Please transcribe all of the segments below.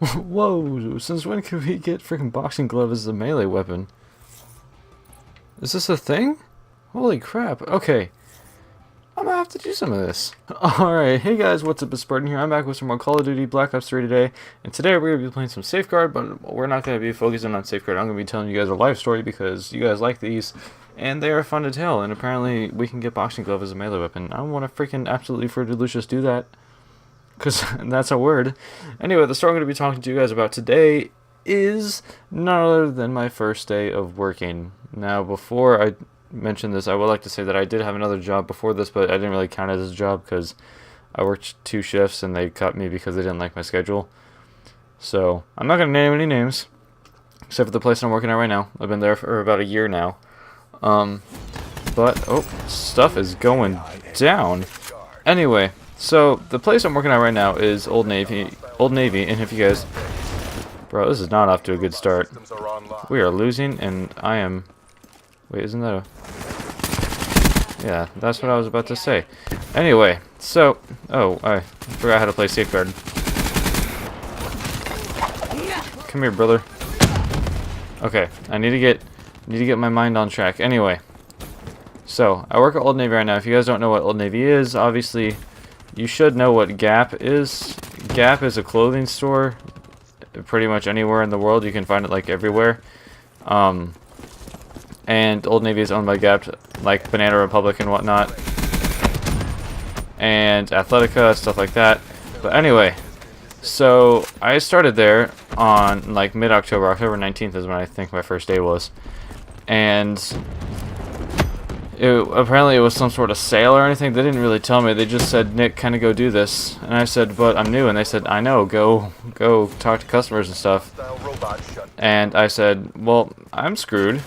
Whoa, since when can we get freaking boxing gloves as a melee weapon? Is this a thing? Holy crap, okay. I'm gonna have to do some of this. Alright, hey guys, what's up, it's Spartan here. I'm back with some more Call of Duty Black Ops 3 today. And today we're gonna be playing some Safeguard, but we're not gonna be focusing on Safeguard. I'm gonna be telling you guys a life story because you guys like these. And they are fun to tell, and apparently we can get boxing glove as a melee weapon. I want to freaking absolutely Fruitylicious do that. Because that's a word. Anyway, the story I'm going to be talking to you guys about today is none other than my first day of working. Now, before I mention this, I would like to say that I did have another job before this, but I didn't really count it as a job because I worked 2 shifts and they cut me because they didn't like my schedule. So, I'm not going to name any names, except for the place I'm working at right now. I've been there for about a year now. But, oh, stuff is going down. Anyway. So, the place I'm working at right now is Old Navy, and if you guys... Bro, this is not off to a good start. We are losing, and I am... Wait, isn't that a... Yeah, that's what I was about to say. Anyway, so... Oh, I forgot how to play Safeguard. Come here, brother. Okay, I need to get my mind on track. Anyway. So, I work at Old Navy right now. If you guys don't know what Old Navy is, obviously... You should know what Gap is. Gap is a clothing store. Pretty much anywhere in the world. You can find it like everywhere. And Old Navy is owned by Gap, like Banana Republic and whatnot. And Athletica, stuff like that. But anyway, so I started there on like mid-October. October 19th is when I think my first day was. And... apparently it was some sort of sale or anything. They didn't really tell me. They just said, Nick, kind of go do this. And I said, but I'm new. And they said, I know. Go talk to customers and stuff. And I said, well, I'm screwed.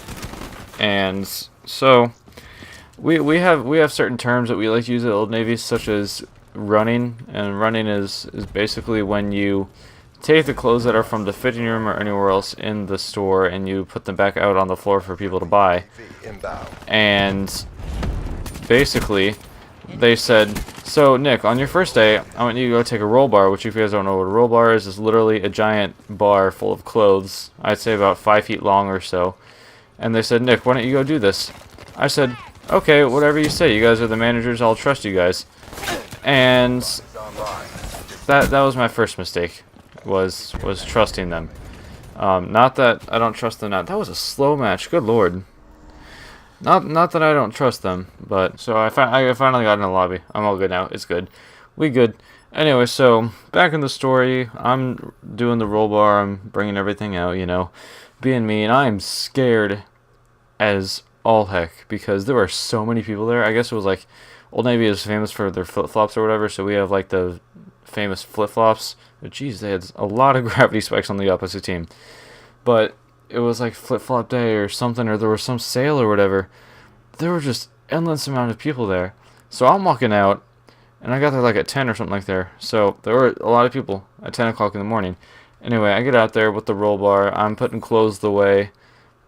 And so we have certain terms that we like to use at Old Navy, such as running. And running is basically when you take the clothes that are from the fitting room or anywhere else in the store and you put them back out on the floor for people to buy. And basically they said, so Nick, on your first day I want you to go take a roll bar, which if you guys don't know what a roll bar is literally a giant bar full of clothes. I'd say about 5 feet long or so. And they said, Nick, why don't you go do this? I said, okay, whatever you say, you guys are the managers, I'll trust you guys. And that was my first mistake. Was trusting them. Not that I don't trust them now. That was a slow match. Good lord. Not that I don't trust them, but so I finally got in the lobby. I'm all good now. It's good. We good. Anyway, so back in the story, I'm doing the roll bar. I'm bringing everything out. You know, being me, and I'm scared as all heck because there were so many people there. I guess it was like Old Navy is famous for their flip flops or whatever, so we have like the famous flip-flops. Jeez, they had a lot of gravity spikes on the opposite team. But it was like flip-flop day or something, or there was some sale or whatever. There were just endless amount of people there. So I'm walking out, and I got there like at 10 or something like there. So there were a lot of people at 10 o'clock in the morning. Anyway, I get out there with the roll bar. I'm putting clothes away.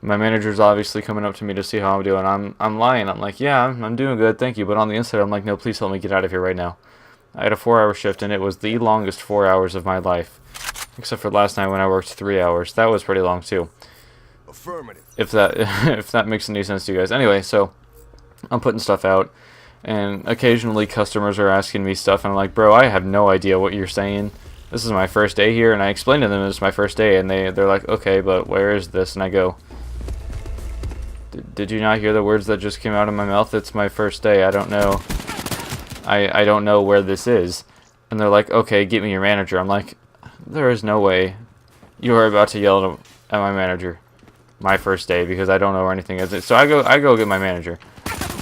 My manager's obviously coming up to me to see how I'm doing. I'm lying. I'm like, yeah, I'm doing good, thank you. But on the inside, I'm like, no, please help me get out of here right now. I had a 4-hour shift, and it was the longest 4 hours of my life. Except for last night when I worked 3 hours. That was pretty long, too. Affirmative. If that makes any sense to you guys. Anyway, so I'm putting stuff out, and occasionally customers are asking me stuff, and I'm like, bro, I have no idea what you're saying. This is my first day here, and I explained to them it's my first day, and they're like, okay, but where is this? And I go, did you not hear the words that just came out of my mouth? It's my first day. I don't know. I don't know where this is. And they're like, okay, get me your manager. I'm like, there is no way you are about to yell at my manager my first day because I don't know where anything is. So I go get my manager.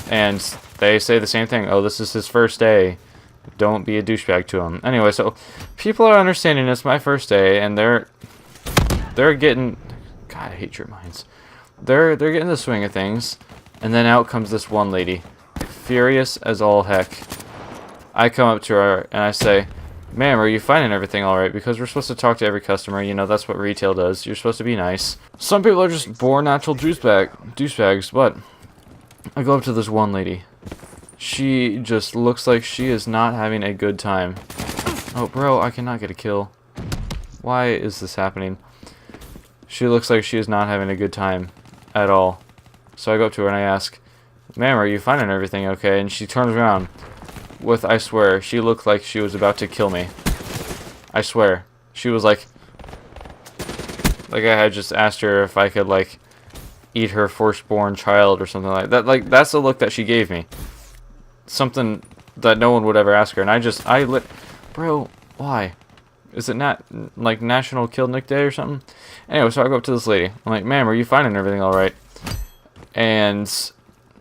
And they say the same thing. Oh, this is his first day. Don't be a douchebag to him. Anyway, so people are understanding it's my first day, and they're getting... God, I hate your minds. They're getting the swing of things. And then out comes this one lady. Furious as all heck. I come up to her and I say, ma'am, are you finding everything alright? Because we're supposed to talk to every customer. You know, that's what retail does. You're supposed to be nice. Some people are just born natural douchebags, but I go up to this one lady. She just looks like she is not having a good time. Oh, bro, I cannot get a kill. Why is this happening? She looks like she is not having a good time at all. So I go up to her and I ask, "Ma'am, are you finding everything okay?" And she turns around with, I swear, she looked like she was about to kill me. I swear. She was like I had just asked her if I could, like, eat her firstborn child or something like that. Like, that's the look that she gave me. Something that no one would ever ask her. And bro, why? Is it not, like, National Kill Nick Day or something? Anyway, so I go up to this lady. I'm like, "Ma'am, are you finding everything alright?" And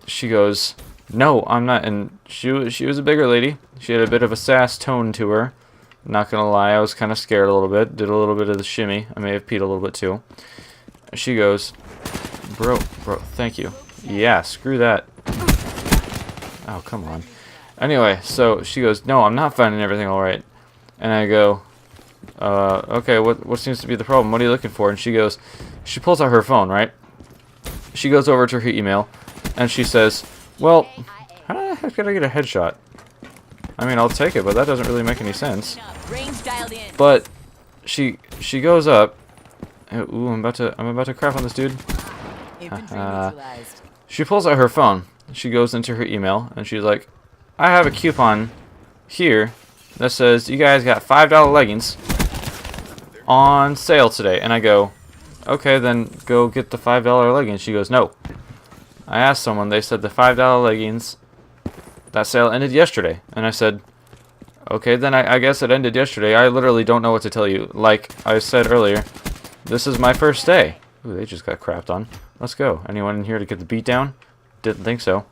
she goes, "No, I'm not." And she was a bigger lady. She had a bit of a sass tone to her. Not gonna lie, I was kind of scared a little bit. Did a little bit of the shimmy. I may have peed a little bit too. She goes, bro, thank you. Yeah, screw that. Oh, come on. Anyway, so she goes, "No, I'm not finding everything alright." And I go, okay, what seems to be the problem? What are you looking for? And she goes, she pulls out her phone, right? She goes over to her email, and she says, "Well, how the heck did I get a headshot? I mean, I'll take it, but that doesn't really make any sense." But she goes up. Ooh, I'm about to crap on this dude. She pulls out her phone. She goes into her email, and she's like, "I have a coupon here that says you guys got $5 leggings on sale today." And I go, "Okay, then go get the $5 leggings." She goes, "No. I asked someone, they said the $5 leggings, that sale ended yesterday." And I said, "Okay, then I guess it ended yesterday. I literally don't know what to tell you. Like I said earlier, this is my first day." Ooh, they just got crapped on. Let's go. Anyone in here to get the beat down? Didn't think so.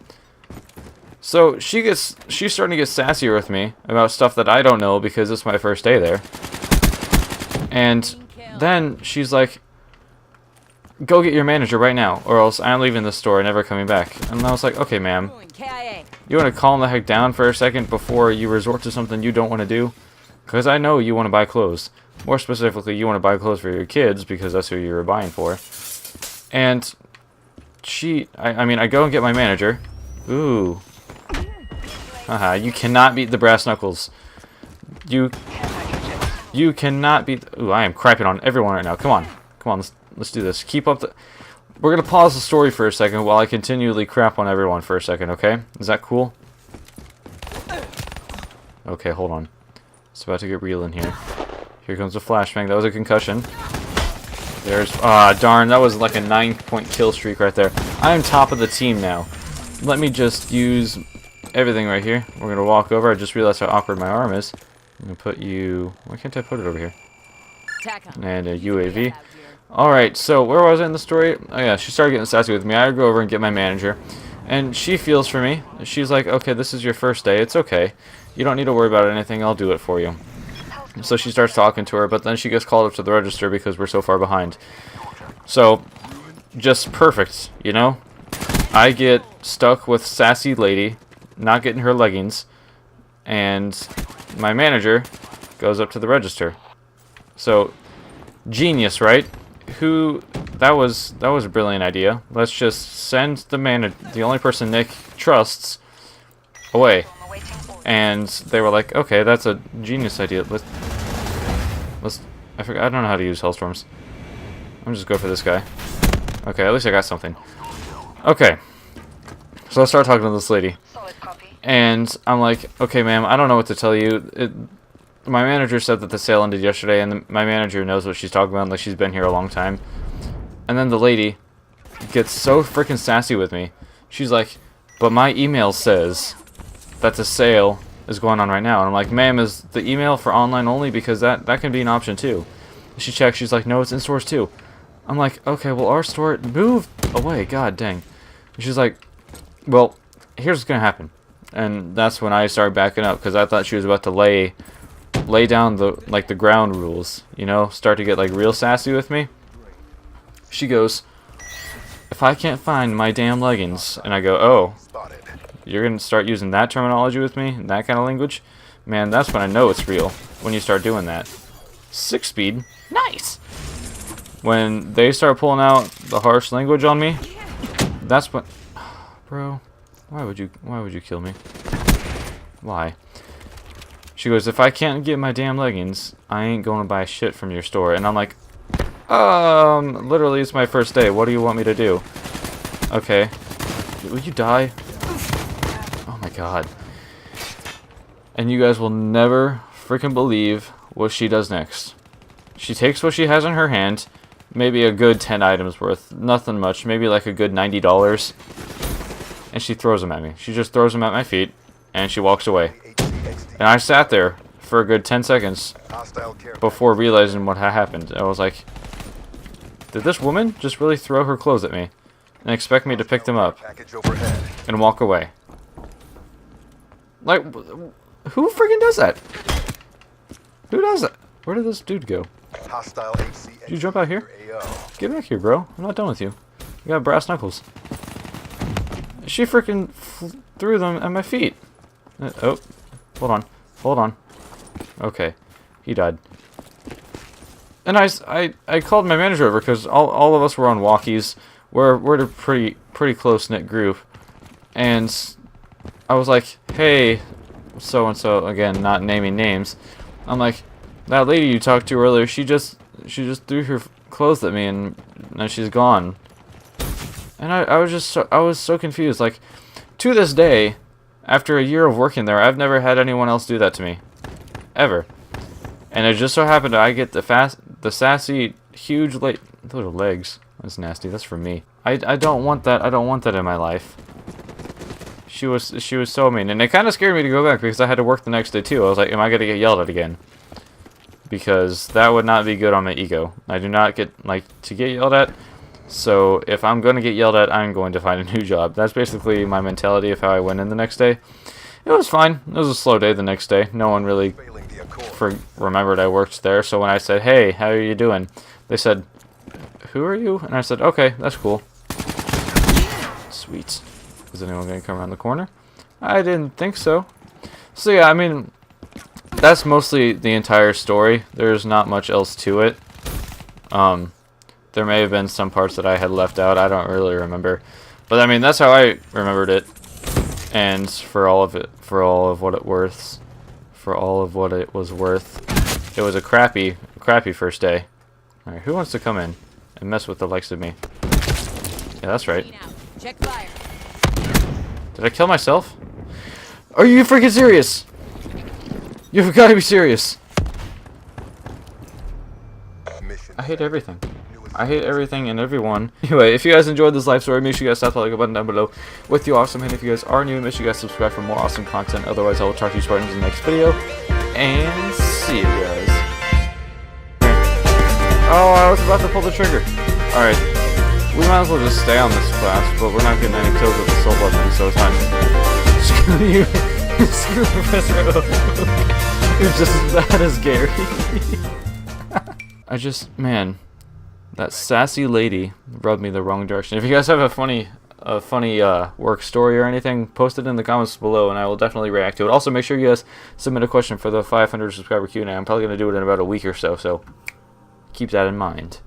So she's starting to get sassier with me about stuff that I don't know because it's my first day there. And then she's like, "Go get your manager right now, or else I'm leaving the store and never coming back." And I was like, "Okay, ma'am, you want to calm the heck down for a second before you resort to something you don't want to do? Because I know you want to buy clothes. More specifically, you want to buy clothes for your kids because that's who you were buying for." And I mean, I go and get my manager. Ooh. Haha, you cannot beat the brass knuckles. You cannot beat... Ooh, I am crapping on everyone right now. Come on, let's do this. Keep up the... We're going to pause the story for a second while I continually crap on everyone for a second, okay? Is that cool? Okay, hold on. It's about to get real in here. Here comes a flashbang. That was a concussion. There's... Ah, darn. That was like a 9-point kill streak right there. I am top of the team now. Let me just use everything right here. We're going to walk over. I just realized how awkward my arm is. I'm going to put you... Why can't I put it over here? And a UAV. Alright, so where was I in the story? Oh yeah, she started getting sassy with me. I go over and get my manager. And she feels for me. She's like, "Okay, this is your first day. It's okay. You don't need to worry about anything. I'll do it for you." So she starts talking to her, but then she gets called up to the register because we're so far behind. So, just perfect, you know? I get stuck with sassy lady, not getting her leggings, and my manager goes up to the register. So, genius, right? That was a brilliant idea. Let's just send the only person Nick trusts, away. And they were like, "Okay, that's a genius idea. I don't know how to use Hellstorms. I'm just go for this guy. Okay, at least I got something. Okay. So I start talking to this lady. And I'm like, "Okay, ma'am, I don't know what to tell you. My manager said that the sale ended yesterday, and my manager knows what she's talking about, like she's been here a long time." And then the lady gets so freaking sassy with me. She's like, "But my email says that the sale is going on right now." And I'm like, "Ma'am, is the email for online only? Because that can be an option too." She checks. She's like, "No, it's in stores too." I'm like, "Okay, well, our store moved away. God dang." And she's like, "Well, here's what's gonna happen." And that's when I started backing up because I thought she was about to lay down the ground rules, you know, start to get like real sassy with me. She goes, "If I can't find my damn leggings," and I go, "Oh, you're gonna start using that terminology with me, that kind of language? Man, that's when I know it's real, when you start doing that." 6-speed, nice. When they start pulling out the harsh language on me, that's when, bro, why would you kill me? Why? She goes, if I can't get my damn leggings, I ain't going to buy shit from your store. And I'm like, literally it's my first day. What do you want me to do? Okay. Will you die? Oh my god. And you guys will never freaking believe what she does next. She takes what she has in her hand, maybe a good 10 items worth, nothing much, maybe like a good $90, and she throws them at me. She just throws them at my feet, and she walks away. And I sat there for a good 10 seconds before realizing what had happened. I was like, did this woman just really throw her clothes at me and expect me to pick them up and walk away? Like, who freaking does that? Who does that? Where did this dude go? Did you jump out here? Get back here, bro. I'm not done with you. You got brass knuckles. She freaking threw them at my feet. Oh, hold on. Hold on. Okay. He died. And I called my manager over because all of us were on walkies. We're a pretty close-knit group. And I was like, hey, so-and-so, again, not naming names. I'm like, that lady you talked to earlier, she just threw her clothes at me and now she's gone. And I was so confused. Like, to this day, after a year of working there, I've never had anyone else do that to me, ever. And it just so happened I get the sassy, huge little legs. That's nasty. That's for me. I don't want that. I don't want that in my life. She was so mean, and it kind of scared me to go back because I had to work the next day too. I was like, am I gonna get yelled at again? Because that would not be good on my ego. I do not like to get yelled at. So if I'm going to get yelled at, I'm going to find a new job. That's basically my mentality of how I went in the next day. It was fine. It was a slow day the next day. No one really remembered I worked there. So when I said, hey, how are you doing? They said, who are you? And I said, okay, that's cool. Sweet. Is anyone going to come around the corner? I didn't think so. So yeah, I mean, that's mostly the entire story. There's not much else to it. There may have been some parts that I had left out. I don't really remember. But I mean, that's how I remembered it. And for all of what it was worth, it was a crappy first day. All right, who wants to come in and mess with the likes of me? Yeah, that's right. Check fire. Did I kill myself? Are you freaking serious? You've got to be serious. I hate everything. I hate everything and everyone. Anyway, if you guys enjoyed this life story, make sure you guys slap the like button down below with the awesome. And if you guys are new, make sure you guys subscribe for more awesome content. Otherwise, I will talk to you Spartans in the next video. And see you guys. Oh, I was about to pull the trigger. Alright. We might as well just stay on this class, but we're not getting any kills with the assault weapon, so it's fine. Screw you. Screw Professor Oak. You're just as bad as Gary. Man, that sassy lady rubbed me the wrong direction. If you guys have a funny work story or anything, post it in the comments below, and I will definitely react to it. Also, make sure you guys submit a question for the 500 subscriber Q&A. I'm probably going to do it in about a week or so, so keep that in mind.